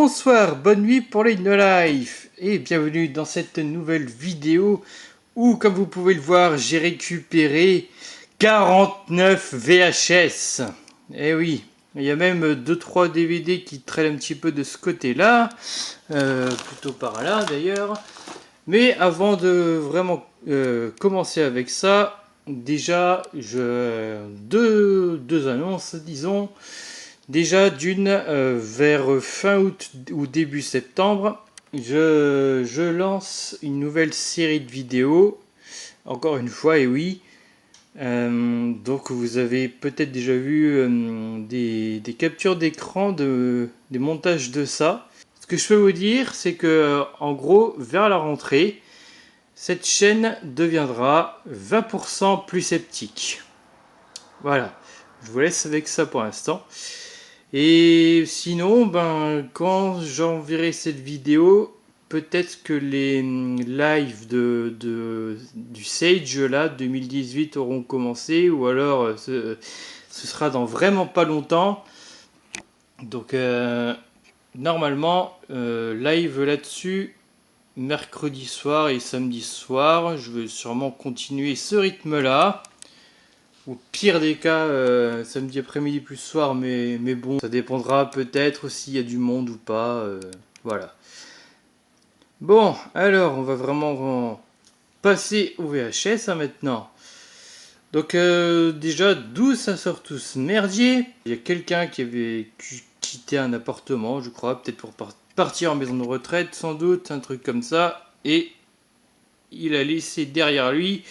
Bonsoir, bonne nuit pour les No Life et bienvenue dans cette nouvelle vidéo où, comme vous pouvez le voir, j'ai récupéré 49 VHS. Eh oui, il y a même 2-3 DVD qui traînent un petit peu de ce côté-là, plutôt par là d'ailleurs. Mais avant de vraiment commencer avec ça, déjà, deux annonces, disons. Déjà, vers fin août ou début septembre, je lance une nouvelle série de vidéos. Encore une fois, et oui. Donc, vous avez peut-être déjà vu des captures d'écran des montages de ça. Ce que je peux vous dire, c'est que, en gros, vers la rentrée, cette chaîne deviendra 20% plus sceptique. Voilà. Je vous laisse avec ça pour l'instant. Et sinon, quand j'enverrai cette vidéo, peut-être que les lives du Sage là 2018 auront commencé, ou alors ce sera dans vraiment pas longtemps. Donc normalement, live là-dessus mercredi soir et samedi soir. Je vais sûrement continuer ce rythme-là. Au pire des cas, samedi après-midi plus soir, mais bon, ça dépendra peut-être s'il y a du monde ou pas. Voilà. Bon, alors, on va vraiment passer au VHS maintenant. Donc, déjà, d'où ça sort tout ce merdier? Il y a quelqu'un qui avait quitté un appartement, je crois, peut-être pour partir en maison de retraite, sans doute, un truc comme ça. Et il a laissé derrière lui,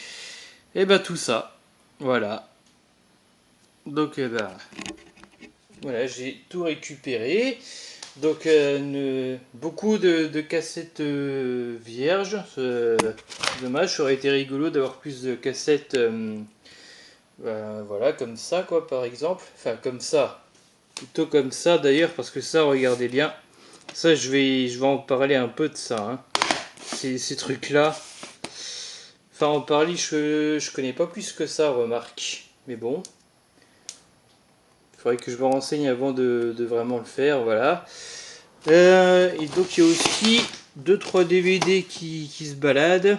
tout ça. Voilà. Donc voilà, j'ai tout récupéré. Donc beaucoup de cassettes vierges. Dommage, ça aurait été rigolo d'avoir plus de cassettes. Voilà, comme ça quoi, par exemple. Enfin, comme ça. Plutôt comme ça d'ailleurs, parce que ça, regardez bien. Ça, je vais en parler un peu de ça. Hein. Ces trucs-là. Enfin, en parler, je connais pas plus que ça, remarque. Mais bon. Il faudrait que je me renseigne avant de vraiment le faire, voilà. Et donc il y a aussi 2-3 DVD qui se baladent.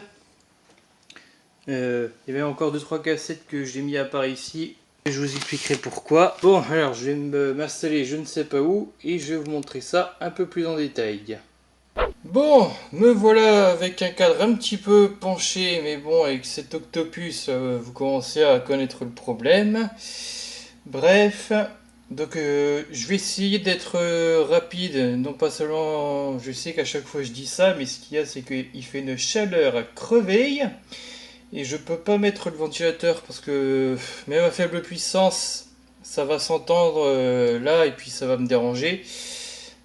Il y avait encore 2-3 cassettes que j'ai mis à part ici. Je vous expliquerai pourquoi. Bon, alors je vais m'installer je ne sais pas où et je vais vous montrer ça un peu plus en détail. Bon, me voilà avec un cadre un petit peu penché, mais bon, avec cet octopus, vous commencez à connaître le problème. Bref, donc je vais essayer d'être rapide, non pas seulement, je sais qu'à chaque fois je dis ça, mais ce qu'il y a c'est qu'il fait une chaleur à crever, et je peux pas mettre le ventilateur parce que même à faible puissance, ça va s'entendre là, et puis ça va me déranger.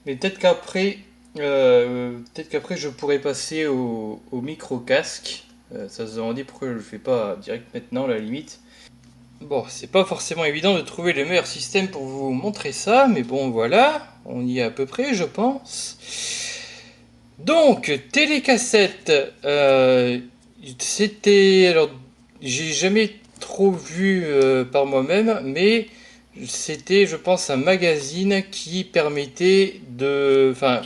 Mais peut-être qu'après je pourrais passer au micro-casque. Ça se demandait pourquoi je le fais pas direct maintenant, à la limite. Bon, c'est pas forcément évident de trouver le meilleur système pour vous montrer ça, mais bon, voilà, on y est à peu près, je pense. Donc, télécassette, c'était... Alors, j'ai jamais trop vu par moi-même, mais c'était, je pense, un magazine qui permettait de... Enfin,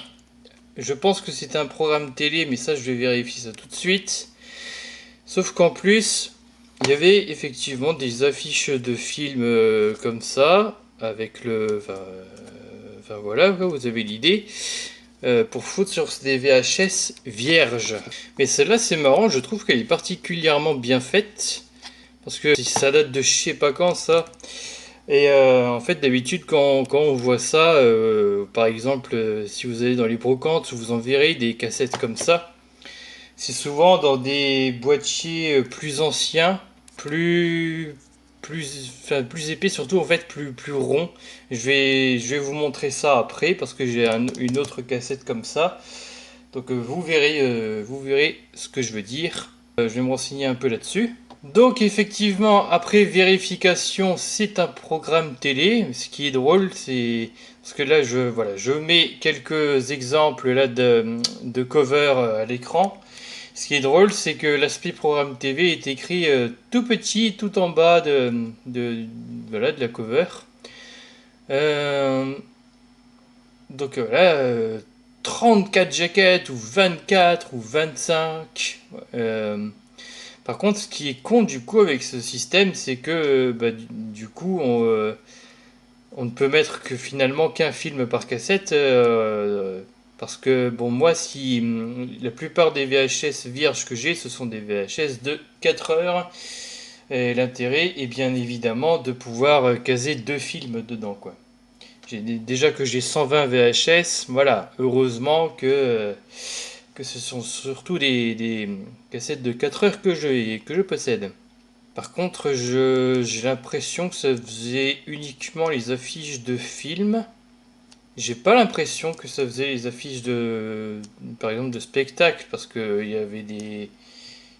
je pense que c'était un programme télé, mais ça, je vais vérifier ça tout de suite. Sauf qu'en plus, il y avait effectivement des affiches de films comme ça, avec le... Enfin voilà, vous avez l'idée. Pour foutre sur des VHS vierges. Mais celle-là, c'est marrant, je trouve qu'elle est particulièrement bien faite. Parce que ça date de je sais pas quand, ça. Et en fait, d'habitude, quand on voit ça, par exemple, si vous allez dans les brocantes, vous en verrez des cassettes comme ça. C'est souvent dans des boîtiers plus anciens, plus épais, surtout en fait plus rond. Je vais vous montrer ça après parce que j'ai une autre cassette comme ça. Donc vous verrez ce que je veux dire. Je vais me renseigner un peu là-dessus. Donc effectivement, après vérification, c'est un programme télé. Ce qui est drôle, c'est parce que là, je mets quelques exemples là de cover à l'écran. Ce qui est drôle, c'est que l'aspect programme TV est écrit tout petit, tout en bas de la cover. Donc voilà, 34 jaquettes, ou 24, ou 25. Par contre, ce qui est con du coup avec ce système, c'est que bah, du coup, on ne peut mettre que finalement qu'un film par cassette. Parce que, bon, moi, si la plupart des VHS vierges que j'ai, ce sont des VHS de 4 heures. Et l'intérêt est bien évidemment de pouvoir caser 2 films dedans, quoi. Déjà que j'ai 120 VHS, voilà, heureusement que ce sont surtout des cassettes de 4 heures que je possède. Par contre, j'ai l'impression que ça faisait uniquement les affiches de films. J'ai pas l'impression que ça faisait les affiches par exemple, de spectacles, parce que il y avait des,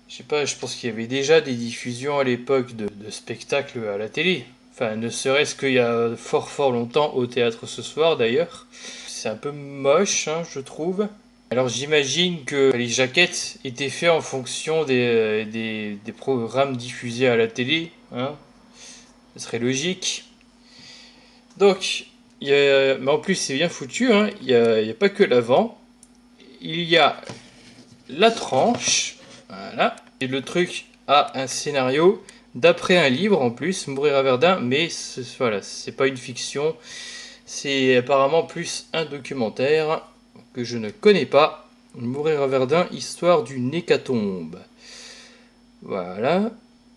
je sais pas, je pense qu'il y avait déjà des diffusions à l'époque de spectacles à la télé. Enfin, ne serait-ce qu'il y a fort fort longtemps au théâtre ce soir d'ailleurs. C'est un peu moche, hein, je trouve. Alors j'imagine que les jaquettes étaient faites en fonction des programmes diffusés à la télé, hein. Ce serait logique. Donc, mais en plus c'est bien foutu, hein. Il y a pas que l'avant. Il y a la tranche, voilà. Et le truc a un scénario d'après un livre en plus, Mourir à Verdun, mais voilà, c'est pas une fiction. C'est apparemment plus un documentaire que je ne connais pas. Mourir à Verdun, histoire d'une hécatombe. Voilà.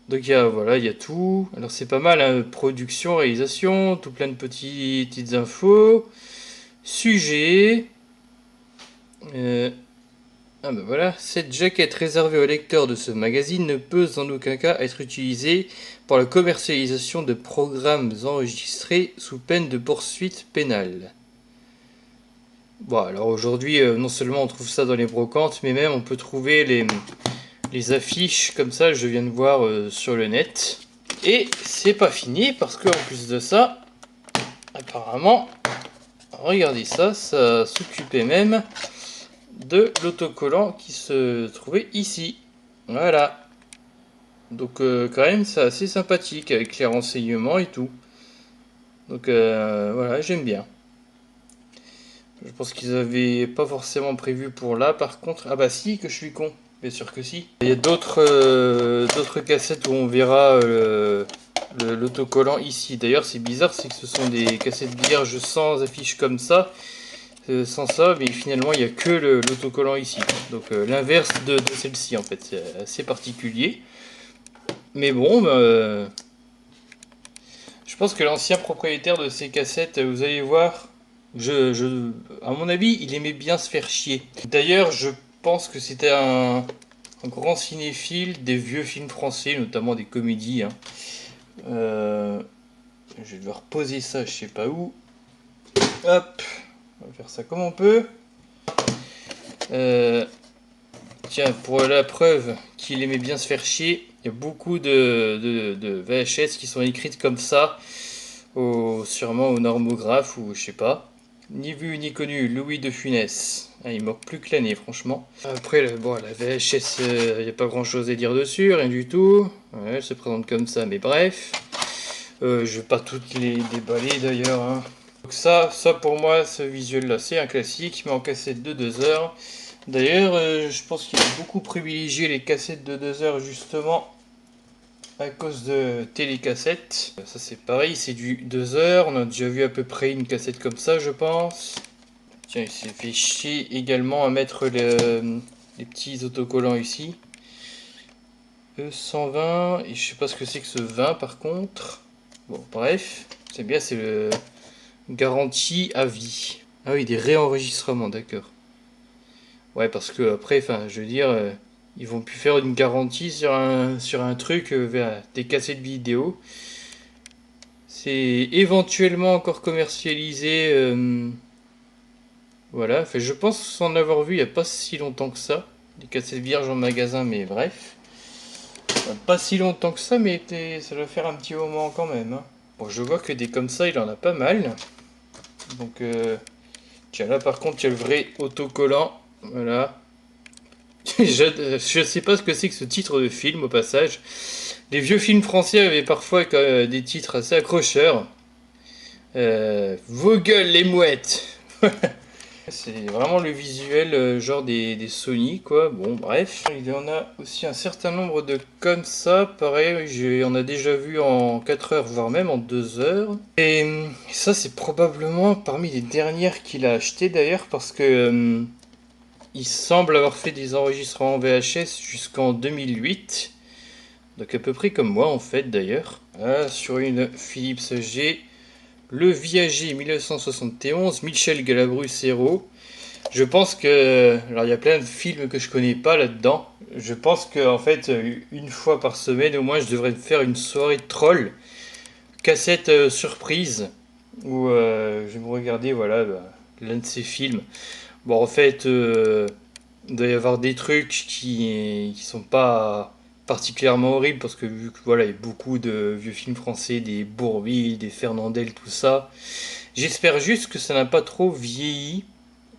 Donc voilà, il y a tout. Alors c'est pas mal, hein, production, réalisation, tout plein de petites infos. Sujet. Euh, ah ben voilà, cette jaquette réservée aux lecteurs de ce magazine ne peut en aucun cas être utilisée pour la commercialisation de programmes enregistrés sous peine de poursuite pénale. Bon, alors aujourd'hui, non seulement on trouve ça dans les brocantes, mais même on peut trouver les affiches comme ça, je viens de voir sur le net. Et c'est pas fini, parce qu'en plus de ça, apparemment, regardez ça, ça s'occupait même de l'autocollant qui se trouvait ici. Voilà. Donc quand même, c'est assez sympathique avec les renseignements et tout. Donc voilà, j'aime bien. Je pense qu'ils avaient pas forcément prévu pour là, par contre. Ah bah si, que je suis con. Bien sûr que si. Il y a d'autres cassettes où on verra l'autocollant ici. D'ailleurs, c'est bizarre, c'est que ce sont des cassettes vierges sans affiche comme ça. Sans ça, mais finalement, il n'y a que l'autocollant ici. Donc l'inverse de celle-ci, en fait. C'est assez particulier. Mais bon, je pense que l'ancien propriétaire de ces cassettes, vous allez voir, à mon avis, il aimait bien se faire chier. D'ailleurs, je pense que c'était un grand cinéphile des vieux films français, notamment des comédies, hein. Je vais devoir poser ça, je sais pas où. Hop, on va faire ça comme on peut. Tiens, pour la preuve qu'il aimait bien se faire chier, il y a beaucoup de VHS qui sont écrites comme ça, sûrement au normographe ou je sais pas. Ni vu ni connu, Louis de Funès. Ah, il manque plus que l'année, franchement. Après, bon, la VHS, il n'y a pas grand chose à dire dessus, rien du tout. Ouais, elle se présente comme ça, mais bref. Je vais pas toutes les déballer d'ailleurs, hein. Donc ça pour moi, ce visuel-là, c'est un classique, mais en cassette de 2 heures. D'ailleurs, je pense qu'il a beaucoup privilégié les cassettes de 2 heures justement à cause de télécassettes. Ça c'est pareil, c'est du 2 heures. On a déjà vu à peu près une cassette comme ça, je pense. Tiens, il s'est fait chier également à mettre les petits autocollants ici. E120, et je sais pas ce que c'est que ce 20 par contre. Bon, bref, c'est bien, c'est le garantie à vie. Ah oui, des réenregistrements, d'accord. Ouais, parce que après, enfin, je veux dire, ils vont plus faire une garantie sur un truc vers des cassettes vidéo. C'est éventuellement encore commercialisé. Voilà, enfin, je pense en avoir vu il n'y a pas si longtemps que ça. Des cassettes vierges en magasin, mais bref. Pas si longtemps que ça, mais ça doit faire un petit moment quand même, hein. Bon, je vois que des comme ça, il en a pas mal. Donc, tiens, là par contre, il y a le vrai autocollant. Voilà. Je sais pas ce que c'est que ce titre de film au passage. Les vieux films français avaient parfois des titres assez accrocheurs. Vos gueules les mouettes. C'est vraiment le visuel genre des Sony quoi. Bon bref. Il y en a aussi un certain nombre de comme ça. Pareil, on a déjà vu en 4 heures voire même en 2 heures. Et ça c'est probablement parmi les dernières qu'il a acheté d'ailleurs parce que il semble avoir fait des enregistrements en VHS jusqu'en 2008. Donc à peu près comme moi en fait d'ailleurs. Voilà, sur une Philips G. Le Viager 1971, Michel Galabru-Serrault. Je pense que... Alors il y a plein de films que je connais pas là-dedans. Je pense que en fait, une fois par semaine au moins, je devrais me faire une soirée de troll. Cassette surprise. Où je vais me regarder voilà, l'un de ces films. Bon en fait, il doit y avoir des trucs qui sont pas particulièrement horribles. Parce que vu que voilà, il y a beaucoup de vieux films français, des Bourvil, des Fernandel, tout ça. J'espère juste que ça n'a pas trop vieilli.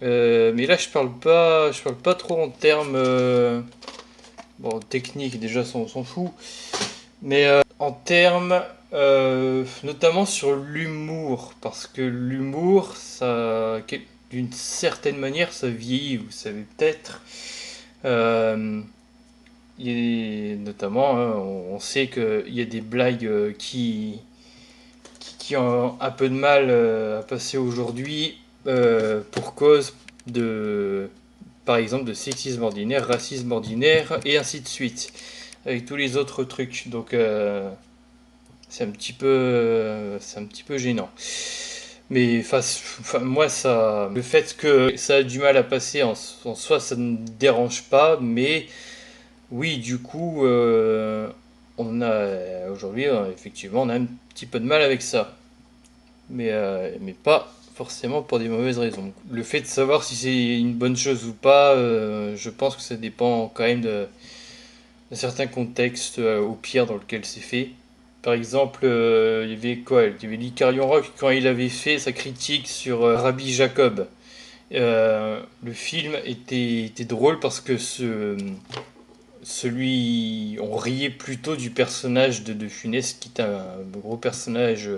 Mais là, je parle pas trop en termes bon, techniques, déjà, on s'en fout. Mais en termes notamment sur l'humour. Parce que l'humour, ça, d'une certaine manière, ça vieillit, vous savez peut-être. Euh, notamment, hein, on sait qu'il y a des blagues qui ont un peu de mal à passer aujourd'hui pour cause de, par exemple, de sexisme ordinaire, racisme ordinaire, et ainsi de suite, avec tous les autres trucs. Donc c'est un petit peu gênant. Mais moi, ça, le fait que ça a du mal à passer en soi, ça ne me dérange pas. Mais oui, du coup, on a aujourd'hui, effectivement, on a un petit peu de mal avec ça. Mais pas forcément pour des mauvaises raisons. Le fait de savoir si c'est une bonne chose ou pas, je pense que ça dépend quand même de certains contextes, au pire dans lequel c'est fait. Par exemple, il y avait quoi? Il y avait l'Icarion Rock quand il avait fait sa critique sur Rabbi Jacob. Le film était drôle parce que on riait plutôt du personnage de Funès, qui est un gros personnage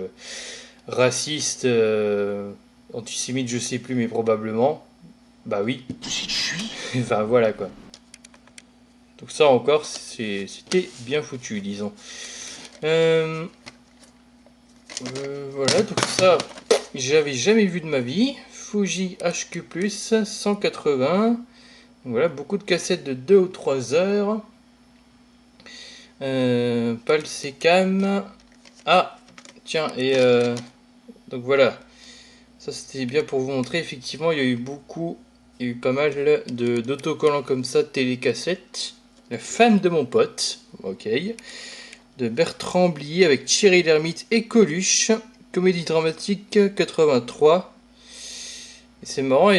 raciste, antisémite, je sais plus, mais probablement. Bah oui. Enfin voilà quoi. Donc ça encore, c'était bien foutu, disons. Euh, voilà, donc ça, j'avais jamais vu de ma vie. Fuji HQ+, 180. Voilà, beaucoup de cassettes de 2 ou 3 heures. Palsecam. Ah, tiens, et donc voilà. Ça c'était bien pour vous montrer. Effectivement, il y a eu pas mal d'autocollants comme ça, télécassettes. La femme de mon pote, ok. De Bertrand Blier avec Thierry Lhermitte et Coluche. Comédie dramatique 83. Et c'est marrant,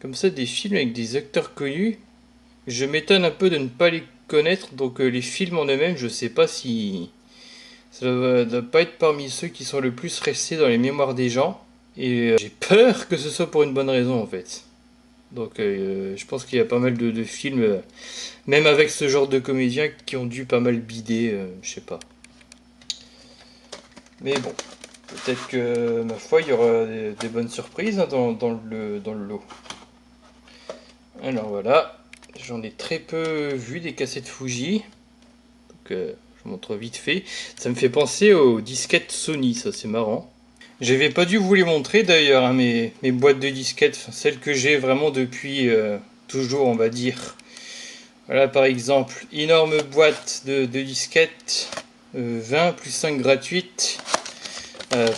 comme ça, des films avec des acteurs connus. Je m'étonne un peu de ne pas les connaître. Donc les films en eux-mêmes, je sais pas si... Ça doit pas être parmi ceux qui sont le plus restés dans les mémoires des gens. Et j'ai peur que ce soit pour une bonne raison en fait. Donc je pense qu'il y a pas mal de films, même avec ce genre de comédiens, qui ont dû pas mal bider, je sais pas. Mais bon, peut-être que, ma foi, il y aura des bonnes surprises hein, dans le lot. Alors voilà, j'en ai très peu vu des cassettes Fuji. Donc je vous montre vite fait. Ça me fait penser aux disquettes Sony, ça c'est marrant. J'avais pas dû vous les montrer d'ailleurs, hein, mes boîtes de disquettes, celles que j'ai vraiment depuis toujours, on va dire. Voilà par exemple, énorme boîte de disquettes, 20 plus 5 gratuites.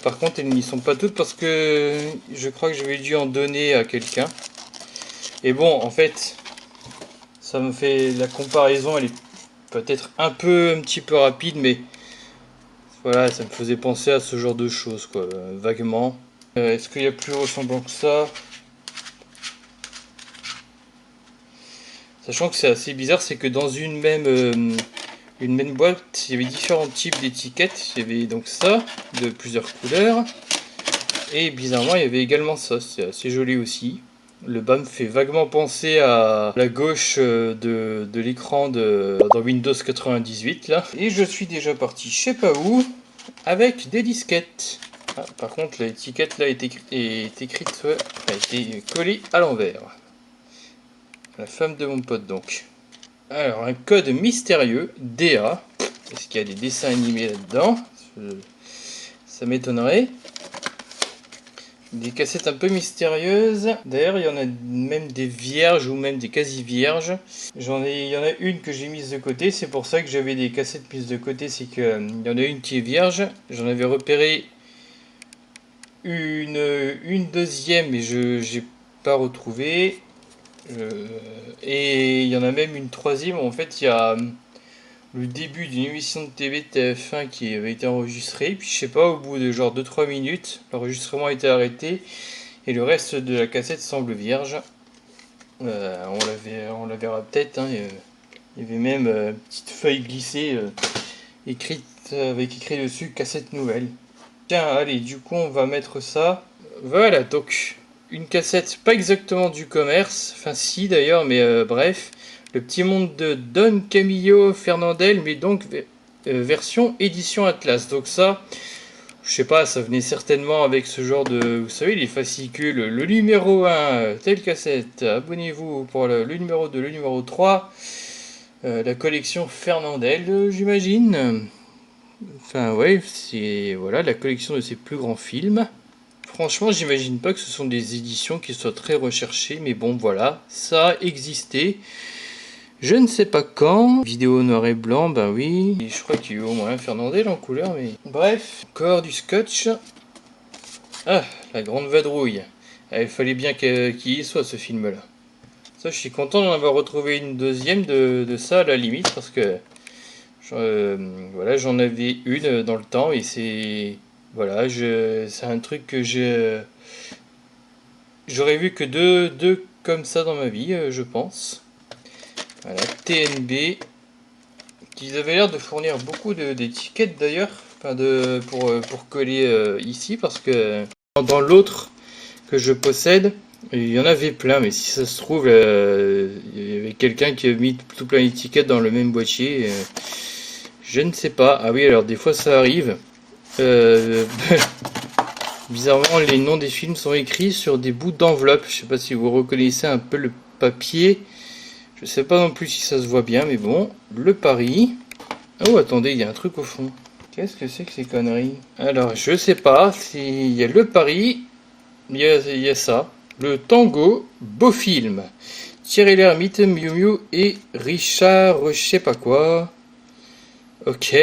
Par contre, elles n'y sont pas toutes parce que je crois que j'avais dû en donner à quelqu'un. Et bon, en fait, ça me fait la comparaison, elle est peut-être un petit peu rapide, mais voilà, ça me faisait penser à ce genre de choses, quoi, vaguement. Est-ce qu'il y a plus ressemblant que ça? Sachant que c'est assez bizarre, c'est que dans une même boîte, il y avait différents types d'étiquettes. Il y avait donc ça, de plusieurs couleurs. Et bizarrement, il y avait également ça, c'est assez joli aussi. Le bas me fait vaguement penser à la gauche de l'écran dans Windows 98 là. Et je suis déjà parti je sais pas où avec des disquettes. Ah, par contre, l'étiquette là est écrite, ouais, a été collée à l'envers. La femme de mon pote donc. Alors, un code mystérieux, DA. Est-ce qu'il y a des dessins animés là-dedans? Ça m'étonnerait. Des cassettes un peu mystérieuses. D'ailleurs, il y en a même des vierges ou même des quasi-vierges. Il y en a une que j'ai mise de côté. C'est pour ça que j'avais des cassettes mises de côté. C'est qu'il y en a une qui est vierge. J'en avais repéré une deuxième, mais je n'ai pas retrouvé. Et il y en a même une troisième. En fait, il y a le début d'une émission de TV TF1 qui avait été enregistrée. Puis je sais pas, au bout de genre 2-3 minutes, l'enregistrement a été arrêté. Et le reste de la cassette semble vierge. On la verra peut-être. Hein, il y avait même une petite feuille glissée écrite avec écrit dessus cassette nouvelle. Tiens, allez, du coup on va mettre ça. Voilà, donc une cassette pas exactement du commerce. Enfin si d'ailleurs, mais bref. Le petit monde de Don Camillo Fernandel, mais donc version édition Atlas. Donc ça, je sais pas, ça venait certainement avec ce genre de... Vous savez, les fascicules, le numéro 1, telle cassette, abonnez-vous pour le numéro 2, le numéro 3, la collection Fernandel, j'imagine. Enfin, ouais, c'est voilà, la collection de ses plus grands films. Franchement, j'imagine pas que ce sont des éditions qui soient très recherchées, mais bon, voilà, ça a existé. Je ne sais pas quand. Vidéo noir et blanc, bah oui. Et je crois qu'il y a eu au moins un Fernandel en couleur, mais... Bref, encore du scotch. Ah, la grande vadrouille. Il fallait bien qu'il y soit ce film-là. Ça, je suis content d'en avoir retrouvé une deuxième de ça à la limite, parce que... voilà, j'en avais une dans le temps, et c'est... Voilà, c'est un truc que j'aurais vu que deux comme ça dans ma vie, je pense. Voilà, TNB. Qu'ils avaient l'air de fournir beaucoup d'étiquettes d'ailleurs, enfin pour coller ici, parce que dans l'autre que je possède, il y en avait plein, mais si ça se trouve, il y avait quelqu'un qui a mis tout plein d'étiquettes dans le même boîtier. Je ne sais pas. Ah oui, alors des fois ça arrive. Bizarrement, les noms des films sont écrits sur des bouts d'enveloppe. Je sais pas si vous reconnaissez un peu le papier. Je sais pas non plus si ça se voit bien, mais bon, le pari. Oh, attendez, il y a un truc au fond. Qu'est-ce que c'est que ces conneries? Alors, je sais pas. Il y a le pari, il y a ça. Le tango, beau film. Thierry Lhermitte, Miu Miu et Richard, je sais pas quoi. Ok.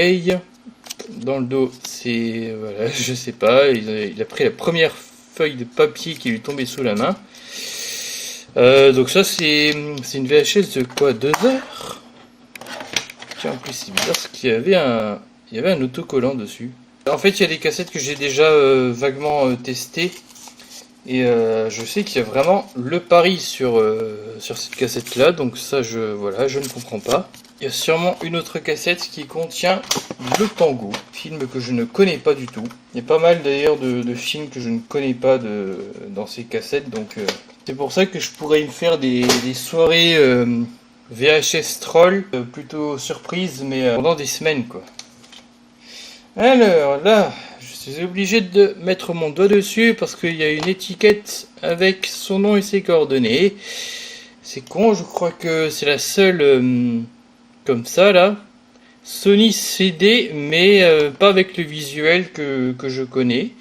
Dans le dos, c'est... Voilà, je sais pas. Il a pris la première feuille de papier qui lui tombait sous la main. Donc ça, c'est une VHS de quoi? 2 heures? Tiens, en plus, c'est bizarre parce qu'il y avait un autocollant dessus. En fait, il y a des cassettes que j'ai déjà vaguement testées. Et je sais qu'il y a vraiment le pari sur cette cassette-là. Donc ça, voilà, je ne comprends pas. Il y a sûrement une autre cassette qui contient le tango, film que je ne connais pas du tout. Il y a pas mal d'ailleurs de films que je ne connais pas dans ces cassettes. Donc c'est pour ça que je pourrais me faire des soirées VHS troll, plutôt surprise, mais pendant des semaines quoi. Alors là, je suis obligé de mettre mon doigt dessus parce qu'il y a une étiquette avec son nom et ses coordonnées. C'est con, je crois que c'est la seule comme ça là. Sony CD, mais pas avec le visuel que je connais.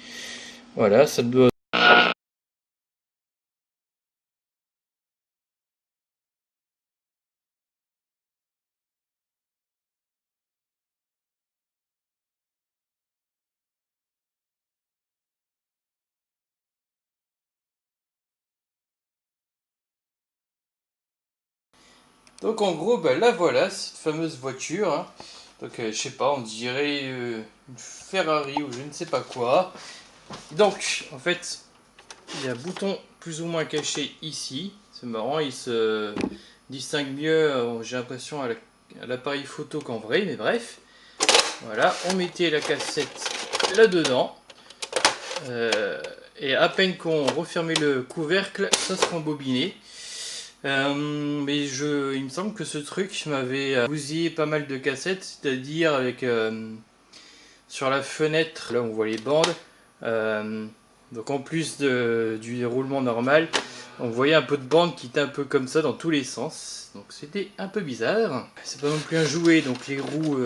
Voilà, ça doit... Donc en gros, bah, là voilà, cette fameuse voiture. Hein. Donc je sais pas, on dirait une Ferrari ou je ne sais pas quoi. Donc en fait, il y a un bouton plus ou moins caché ici. C'est marrant, il se distingue mieux, j'ai l'impression, à l'appareil photo qu'en vrai, mais bref. Voilà, on mettait la cassette là-dedans. Et à peine qu'on refermait le couvercle, ça se rembobinait. Mais il me semble que ce truc m'avait bousillé pas mal de cassettes, c'est-à-dire avec sur la fenêtre, là on voit les bandes, Donc en plus du déroulement normal, on voyait un peu de bande qui était un peu comme ça dans tous les sens. Donc c'était un peu bizarre. C'est pas non plus un jouet, donc les roues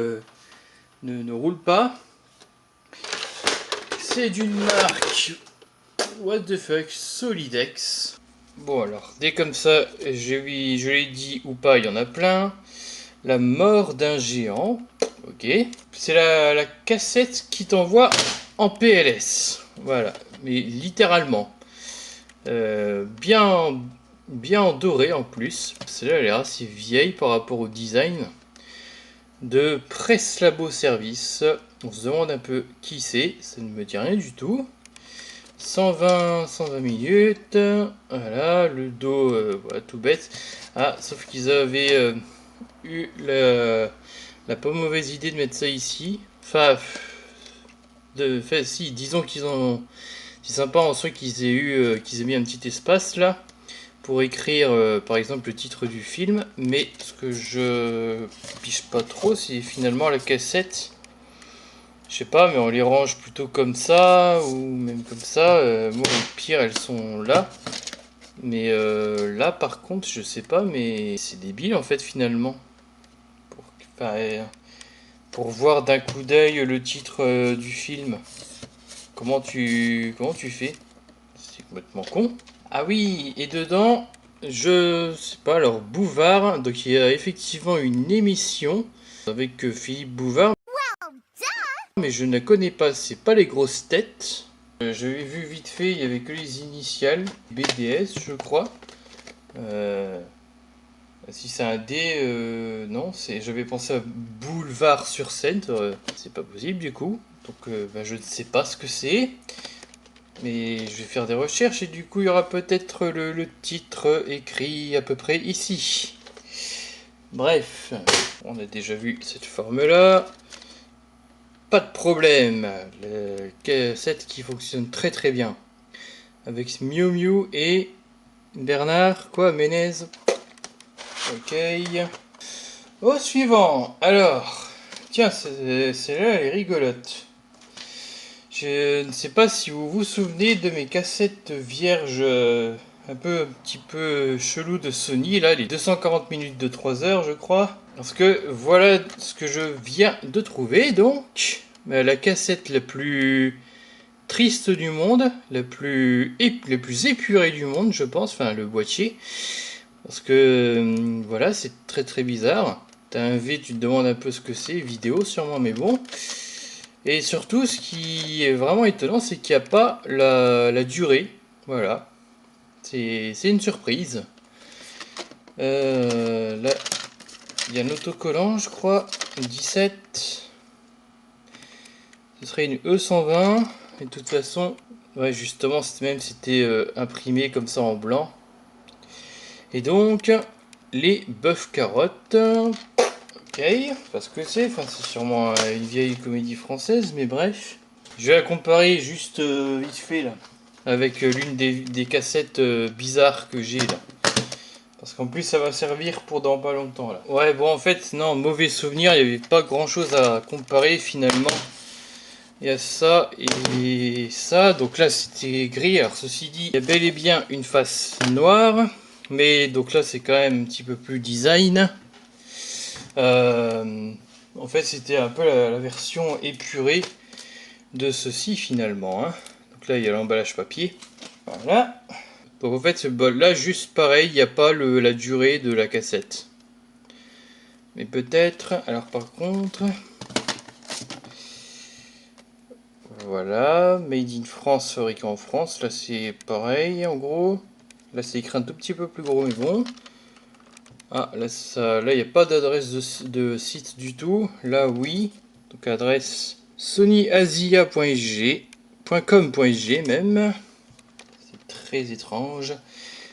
ne roulent pas. C'est d'une marque what the fuck, Solidex. Bon alors, dès comme ça, je l'ai dit ou pas, il y en a plein. La mort d'un géant. Ok. C'est la cassette qui t'envoie en PLS. Voilà. Mais littéralement. Bien en doré en plus. Celle-là, elle est assez vieille par rapport au design. De Presse Labo Service. On se demande un peu qui c'est. Ça ne me dit rien du tout. 120 minutes. Voilà. Le dos, voilà, tout bête. Ah, sauf qu'ils avaient eu la pas mauvaise idée de mettre ça ici. Enfin, si, disons qu'ils ont. C'est sympa en soi qu'ils aient mis un petit espace là pour écrire par exemple le titre du film. Mais ce que je piche pas trop, c'est finalement la cassette. Je sais pas, mais on les range plutôt comme ça ou même comme ça. Moi, au pire, elles sont là. Mais là, par contre, je sais pas, mais c'est débile en fait finalement. Pour voir d'un coup d'œil le titre du film. Comment tu fais? C'est complètement con. Ah oui, et dedans, je sais pas, alors Bouvard, donc il y a effectivement une émission avec Philippe Bouvard, mais je ne la connais pas, c'est pas les grosses têtes. Je l'ai vu vite fait, il y avait que les initiales, BDS je crois. Si c'est un D, non, j'avais pensé à Boulevard sur Seine, c'est pas possible du coup. Donc je ne sais pas ce que c'est. Mais je vais faire des recherches et du coup il y aura peut-être le titre écrit à peu près ici. Bref, on a déjà vu cette forme-là. Pas de problème. Le cassette qui fonctionne très très bien. Avec Miu Miu et Bernard, Ménez. Ok. Au suivant. Alors, tiens, celle-là elle est rigolote. Je ne sais pas si vous vous souvenez de mes cassettes vierges un petit peu chelou de Sony, là, les 240 minutes de 3 heures, je crois. Parce que voilà ce que je viens de trouver, donc. La cassette la plus triste du monde, la plus épurée du monde, je pense, enfin le boîtier. Parce que voilà, c'est très très bizarre. T'as un V, tu te demandes un peu ce que c'est, vidéo sûrement, mais bon. Et surtout, ce qui est vraiment étonnant, c'est qu'il n'y a pas la durée. Voilà. C'est une surprise. Là, il y a un autocollant, je crois. 17. Ce serait une E120. Et de toute façon, ouais, justement, c'était imprimé comme ça en blanc. Et donc, les bœufs carottes. Ok, parce que c'est sûrement une vieille comédie française, mais bref. Je vais la comparer juste vite fait là, avec l'une des cassettes bizarres que j'ai là. Parce qu'en plus ça va servir pour dans pas longtemps là. Ouais bon en fait non, mauvais souvenir, il n'y avait pas grand chose à comparer finalement. Il y a ça et ça, donc là c'était gris, alors ceci dit, il y a bel et bien une face noire. Mais donc là c'est quand même un petit peu plus design. En fait c'était un peu la version épurée de ceci finalement. Hein. Donc là il y a l'emballage papier. Voilà. Donc en fait ce bol là juste pareil, il n'y a pas la durée de la cassette. Mais peut-être, alors par contre... Voilà, Made in France, fabriqué en France. Là c'est pareil en gros. Là c'est écrit un tout petit peu plus gros mais bon. Ah là il n'y a pas d'adresse de site du tout. Là oui. Donc adresse sonyasia.com.sg même. C'est très étrange.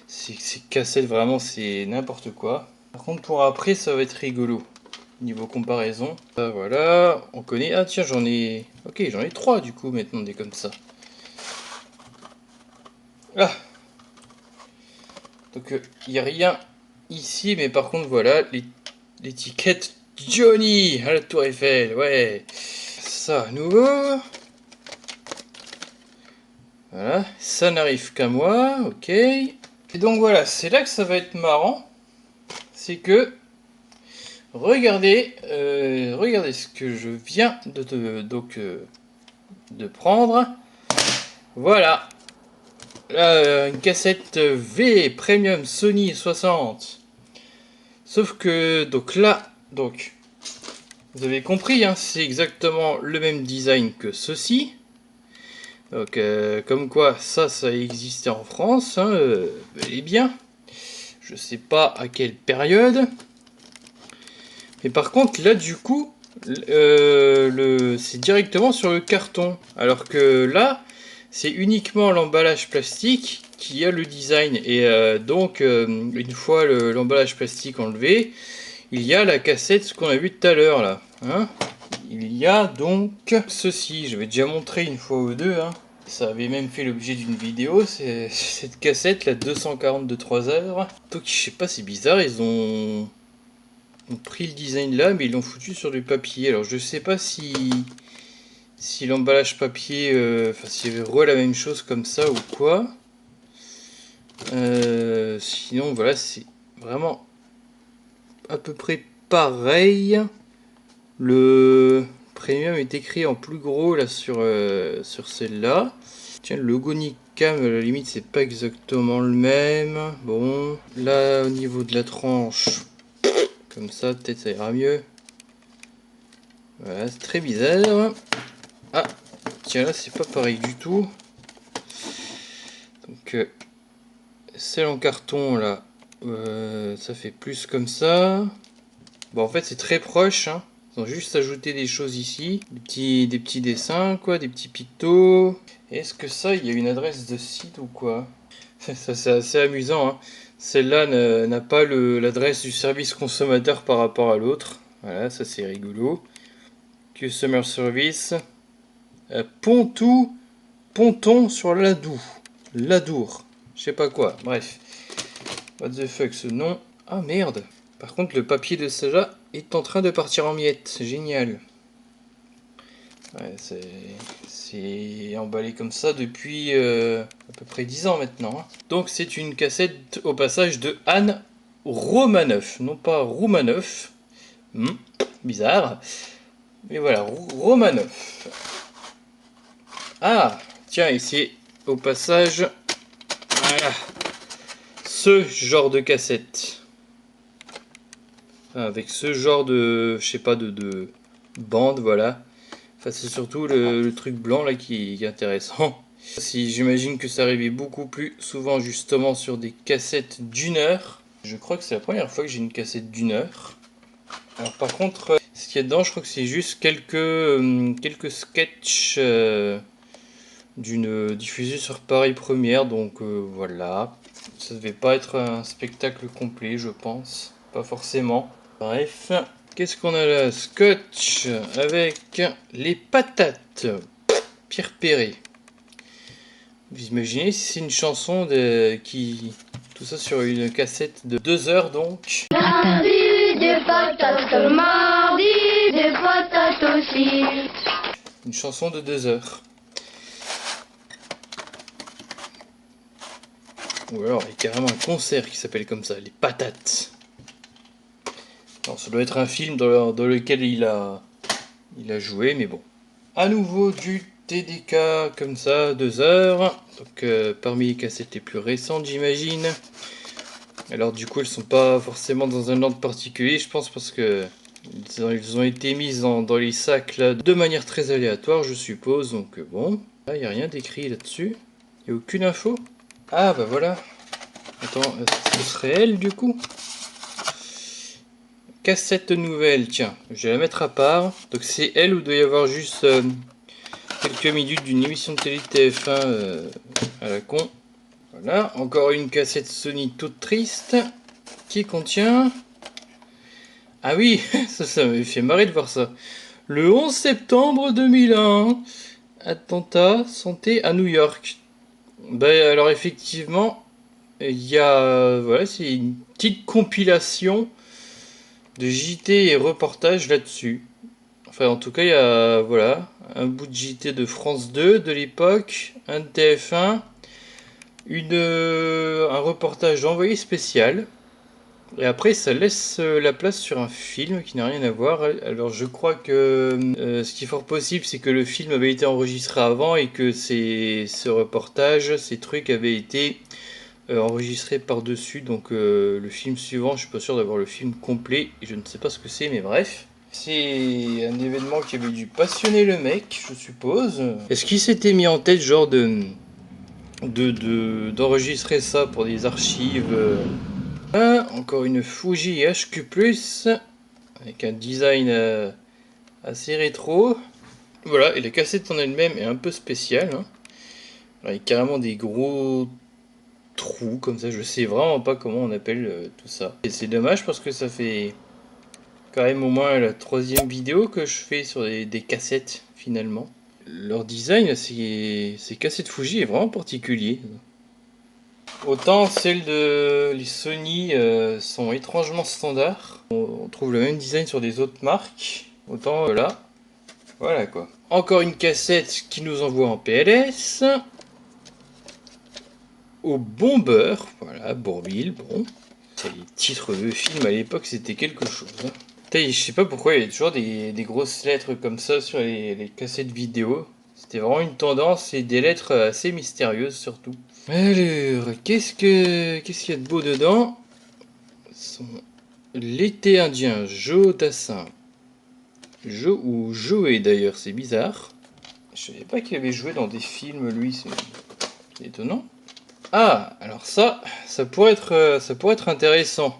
Ces cassettes vraiment c'est n'importe quoi. Par contre pour après ça va être rigolo. Niveau comparaison. Voilà, on connaît. Ah tiens j'en ai... Ok j'en ai 3 du coup maintenant des comme ça. Ah. Donc il n'y a rien ici mais par contre voilà l'étiquette Johnny à la Tour Eiffel. Ouais. Ça à nouveau. Voilà, ça n'arrive qu'à moi, ok. Et donc voilà, c'est là que ça va être marrant. C'est que, regardez, regardez ce que je viens de prendre. Voilà, là, une cassette V Premium Sony 60. Sauf que, donc là, donc, vous avez compris, hein, c'est exactement le même design que ceci. Donc, comme quoi, ça existait en France, hein, bel et bien. Je sais pas à quelle période. Mais par contre, là, du coup, c'est directement sur le carton. Alors que là, c'est uniquement l'emballage plastique qui a le design. Et donc, une fois l'emballage plastique enlevé, il y a la cassette, ce qu'on a vu tout à l'heure, là. Hein, il y a donc ceci. J'avais déjà montré une fois ou deux, hein. Ça avait même fait l'objet d'une vidéo, c'est cette cassette, la 240 de 3 heures. Donc je sais pas, c'est bizarre, ils ont pris le design là, mais ils l'ont foutu sur du papier. Alors je sais pas si l'emballage papier, enfin s'il y avait la même chose comme ça ou quoi. Sinon voilà, c'est vraiment à peu près pareil. Le premium est écrit en plus gros là sur celle-là. Tiens, le logo Nikam, à la limite, c'est pas exactement le même. Bon, là, au niveau de la tranche, comme ça, peut-être ça ira mieux. Voilà, c'est très bizarre. Ah, tiens, là, c'est pas pareil du tout. Donc, celle en carton, là, ça fait plus comme ça. Bon, en fait, c'est très proche, hein. Ils ont juste ajouté des choses ici. Des petits dessins, quoi, des petits pictos. Est-ce que ça, il y a une adresse de site ou quoi? Ça, c'est assez amusant, hein. Celle-là n'a pas l'adresse du service consommateur par rapport à l'autre. Voilà, ça c'est rigolo. Customer Service. Ponton sur Ladoux. Ladour. Je sais pas quoi. Bref. What the fuck ce nom. Ah merde. Par contre, le papier de celle-là est en train de partir en miettes. C'est génial. Ouais, c'est emballé comme ça depuis à peu près 10 ans maintenant, hein. Donc c'est une cassette au passage de Anne Romanoff, non pas Roumanoff. Bizarre. Mais voilà, Romanoff. Ah, tiens, et c'est au passage voilà, ce genre de cassette. Enfin, avec ce genre de, je sais pas, de bande, voilà. Enfin, c'est surtout le truc blanc là qui est intéressant. Si j'imagine que ça arrivait beaucoup plus souvent justement sur des cassettes d'une heure. Je crois que c'est la première fois que j'ai une cassette d'une heure. Alors par contre, ce qu'il y a dedans, je crois que c'est juste quelques sketchs d'une diffusée sur Paris Première. Donc voilà. Ça devait pas être un spectacle complet, je pense. Pas forcément. Bref. Qu'est-ce qu'on a là? Scotch avec les patates. Pierre Perret. Vous imaginez si c'est une chanson qui... Tout ça sur une cassette de 2 heures donc. Lundi des patates, mardi des patates aussi. Une chanson de 2 heures. Ou alors il y a carrément un concert qui s'appelle comme ça, les patates. Non, ça doit être un film dans lequel il a joué, mais bon. À nouveau du TDK comme ça, 2 heures. Donc parmi les cassettes les plus récentes, j'imagine. Alors du coup, elles sont pas forcément dans un ordre particulier, je pense, parce que ils ont été mises dans les sacs là de manière très aléatoire, je suppose. Donc bon, il n'y a rien d'écrit là-dessus. Il n'y a aucune info. Ah bah voilà. Attends, ce serait elle du coup? Cassette nouvelle, tiens, je vais la mettre à part. Donc c'est elle où il doit y avoir juste quelques minutes d'une émission de télé TF1 à la con. Voilà, encore une cassette Sony toute triste qui contient... Ah oui, ça m'avait fait marrer de voir ça. Le 11 septembre 2001, attentat santé à New York. Ben alors effectivement, il y a... voilà, c'est une petite compilation de JT et reportages là-dessus. Enfin, en tout cas, il y a voilà, un bout de JT de France 2 de l'époque, un de TF1, un reportage envoyé spécial. Et après, ça laisse la place sur un film qui n'a rien à voir. Alors, je crois que ce qui est fort possible, c'est que le film avait été enregistré avant et que ce reportage, ces trucs avaient été enregistrés par-dessus. Donc, le film suivant, je suis pas sûr d'avoir le film complet. Je ne sais pas ce que c'est, mais bref. C'est un événement qui avait dû passionner le mec, je suppose. Est-ce qu'il s'était mis en tête, genre, d'enregistrer ça pour des archives encore une Fuji HQ+, avec un design assez rétro. Voilà, et la cassette en elle-même est un peu spéciale. Hein. Alors, il y a carrément des gros trous comme ça, je sais vraiment pas comment on appelle tout ça. Et c'est dommage parce que ça fait quand même au moins la 3e vidéo que je fais sur des cassettes finalement. Leur design, ces cassettes Fuji est vraiment particulier. Autant celles de les Sony sont étrangement standards. On trouve le même design sur des autres marques. Autant là, voilà quoi. Encore une cassette qui nous envoie en PLS. Au Bomber, voilà, Bourvil, bon. Les titres de films à l'époque c'était quelque chose. Hein. Je sais pas pourquoi il y a toujours des grosses lettres comme ça sur les cassettes vidéo. C'était vraiment une tendance et des lettres assez mystérieuses surtout. Alors, qu'est-ce qu'il y a de beau dedans? L'été indien, Joe Dassin. Joe ou Joey d'ailleurs, c'est bizarre. Je savais pas qu'il avait joué dans des films lui, c'est étonnant. Ah, alors ça pourrait être intéressant.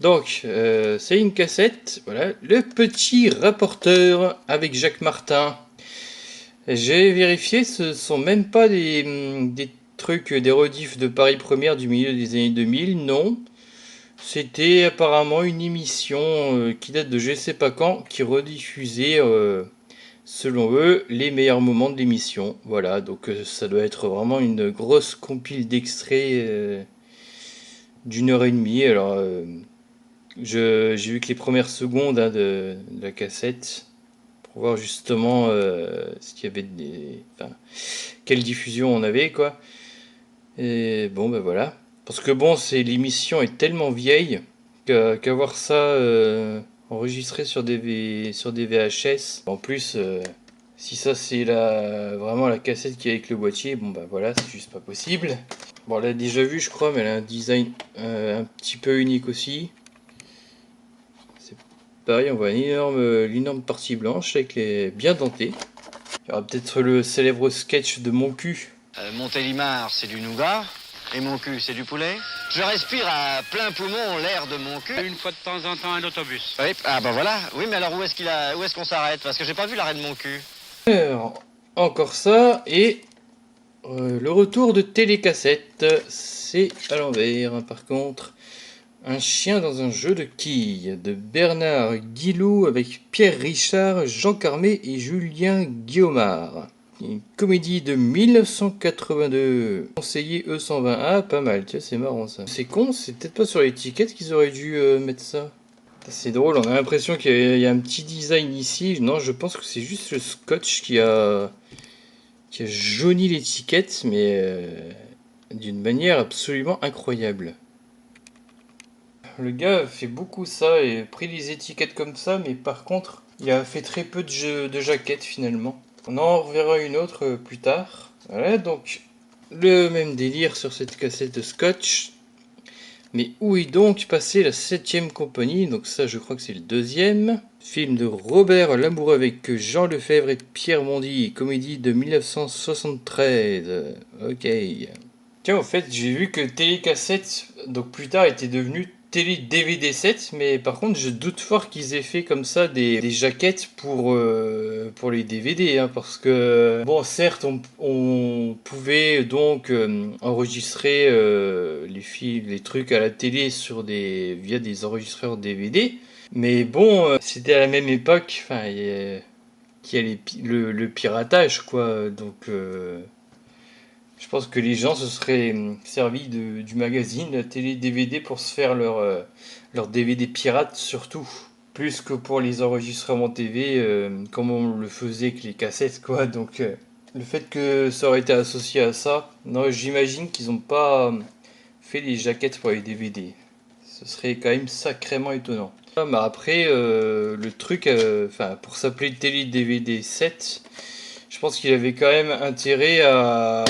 Donc, c'est une cassette, voilà, le petit rapporteur avec Jacques Martin. J'ai vérifié, ce sont même pas des trucs, des rediffs de Paris Première du milieu des années 2000, non. C'était apparemment une émission qui date de je sais pas quand, qui rediffusait, selon eux, les meilleurs moments de l'émission. Voilà, donc ça doit être vraiment une grosse compile d'extraits d'1 h 30. Alors, j'ai vu que les premières secondes hein, de la cassette, pour voir justement ce qu'il y avait quelle diffusion on avait quoi. Et bon ben voilà. Parce que bon, l'émission est tellement vieille qu'avoir ça enregistré sur des VHS. En plus, si ça c'est vraiment la cassette qui est avec le boîtier, bon ben voilà, c'est juste pas possible. Bon, on l'a déjà vu je crois, mais elle a un design un petit peu unique aussi. C'est pareil, on voit l'énorme partie blanche avec les bien dentées. Il y aura peut-être le célèbre sketch de Mon cul. Montélimar, c'est du nougat. Et mon cul, c'est du poulet. Je respire à plein poumon l'air de mon cul. Une fois de temps en temps, un autobus. Oui, ah bah voilà. Oui, mais alors où est-ce qu'on s'arrête? Parce que j'ai pas vu l'arrêt de mon cul. Alors, encore ça, et le retour de télécassette. C'est à l'envers, hein, par contre. Un chien dans un jeu de quilles de Bernard Guilou avec Pierre Richard, Jean Carmé et Julien Guillaumard. Une comédie de 1982. Conseiller E120A, pas mal, tiens, c'est marrant ça. C'est con, c'est peut-être pas sur l'étiquette qu'ils auraient dû mettre ça. C'est drôle, on a l'impression qu'il y a un petit design ici. Non, je pense que c'est juste le scotch qui a jauni l'étiquette, mais d'une manière absolument incroyable. Le gars fait beaucoup ça et a pris les étiquettes comme ça, mais par contre, il a fait très peu de jaquettes finalement. On en reverra une autre plus tard. Voilà, donc le même délire sur cette cassette de scotch. Mais où est donc passée la 7ème compagnie? Donc ça, je crois que c'est le 2e. Film de Robert Lamoureux avec Jean Lefebvre et Pierre Mondy. Comédie de 1973. Ok. Tiens, en fait, j'ai vu que télécassette, donc plus tard, était devenu télé DVD 7, mais par contre, je doute fort qu'ils aient fait comme ça des jaquettes pour les DVD, hein, parce que, bon, certes, on pouvait donc enregistrer les trucs à la télé via des enregistreurs DVD, mais bon, c'était à la même époque, enfin, qu'il y a le piratage, quoi, donc... Je pense que les gens se seraient servis du magazine, la télé DVD pour se faire leur DVD pirate surtout. plus que pour les enregistrements TV, comme on le faisait avec les cassettes, quoi. Donc, le fait que ça aurait été associé à ça, non, j'imagine qu'ils n'ont pas fait les jaquettes pour les DVD. Ce serait quand même sacrément étonnant. Mais après, le truc, pour s'appeler Télé DVD 7, je pense qu'il avait quand même intérêt à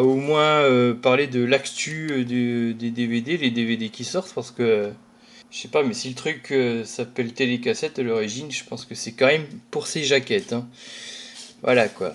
au moins parler de l'actu des DVD, les DVD qui sortent, parce que je sais pas, mais si le truc s'appelle télécassette à l'origine, je pense que c'est quand même pour ces jaquettes, hein. Voilà quoi.